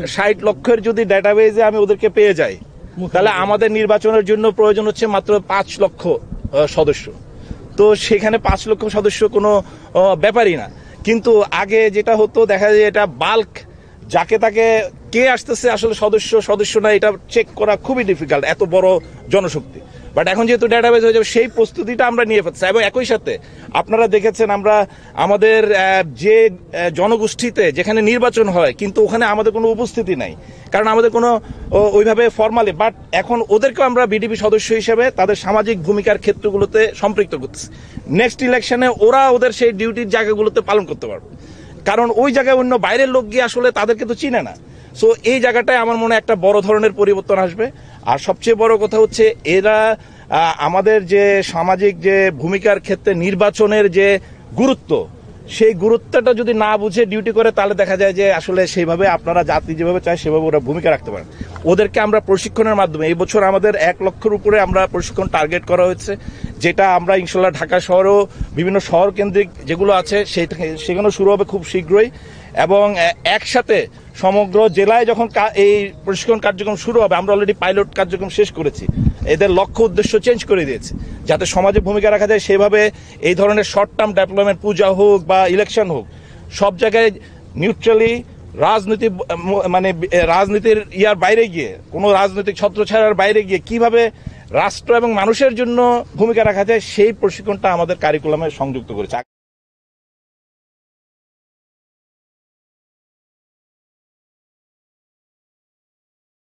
60 লক্ষের যদি ডেটাবেজে আমি ওদেরকে পেয়ে যাই, তাহলে আমাদের নির্বাচনের জন্য প্রয়োজন হচ্ছে মাত্র 5 লক্ষ সদস্য। তো সেখানে 5 লক্ষ সদস্য কোনো ব্যাপারই না। কিন্তু আগে যেটা হতো, দেখা যায় এটা বাল্ক, যাকে তাকে কে আসতেছে আসলে সদস্য না, এটা চেক করা খুবই ডিফিকাল্ট, এত বড় জনশক্তি। বাট এখন যেহেতু ডেটাবেজ হয়ে যাবে, সেই প্রস্তুতিটা আমরা নিয়ে ফেলছি। এবং একই সাথে আপনারা দেখেছেন, আমরা আমাদের যে জনগোষ্ঠীতে যেখানে নির্বাচন হয়, কিন্তু ওখানে আমাদের কোনো উপস্থিতি নাই, কারণ আমাদের কোনো ওইভাবে ফর্মালি, বাট এখন ওদেরকেও আমরা বিডিপি সদস্য হিসেবে তাদের সামাজিক ভূমিকার ক্ষেত্রগুলোতে সম্পৃক্ত করতেছি। নেক্সট ইলেকশনে ওরা ওদের সেই ডিউটির জায়গাগুলোতে পালন করতে পারবে, কারণ ওই জায়গায় অন্য বাইরের লোক গিয়ে আসলে তাদেরকে তো চিনে না। সো এই জায়গাটায় আমার মনে একটা বড় ধরনের পরিবর্তন আসবে। আর সবচেয়ে বড় কথা হচ্ছে, এরা আমাদের যে সামাজিক যে ভূমিকার ক্ষেত্রে নির্বাচনের যে গুরুত্ব, সেই গুরুত্বটা যদি না বুঝে ডিউটি করে, তাহলে দেখা যায় যে আসলে সেইভাবে আপনারা জাতি যেভাবে চায় সেভাবে ওরা ভূমিকা রাখতে পারেন। ওদেরকে আমরা প্রশিক্ষণের মাধ্যমে, এই বছর আমাদের 1 লক্ষের উপরে আমরা প্রশিক্ষণ টার্গেট করা হয়েছে, যেটা আমরা ইনশাল্লাহ ঢাকা শহরেও বিভিন্ন শহর কেন্দ্রিক যেগুলো আছে সেখানেও শুরু হবে খুব শীঘ্রই। এবং একসাথে সমগ্র জেলায় যখন এই প্রশিক্ষণ কার্যক্রম শুরু হবে, আমরা অলরেডি পাইলট কার্যক্রম শেষ করেছি, এদের লক্ষ্য উদ্দেশ্য চেঞ্জ করে দিয়েছে, যাতে সমাজে ভূমিকা রাখা যায়। সেভাবে এই ধরনের শর্ট টার্ম ডেভেলপমেন্ট, পূজা হোক বা ইলেকশন হোক, সব জায়গায় নিউট্রালি রাজনীতির ইয়ার বাইরে গিয়ে, কোনো রাজনৈতিক ছত্রছায়ার বাইরে গিয়ে কিভাবে রাষ্ট্র এবং মানুষের জন্য ভূমিকা রাখা যায়, সেই প্রশিক্ষণটা আমাদের কারিকুলামে সংযুক্ত করেছে।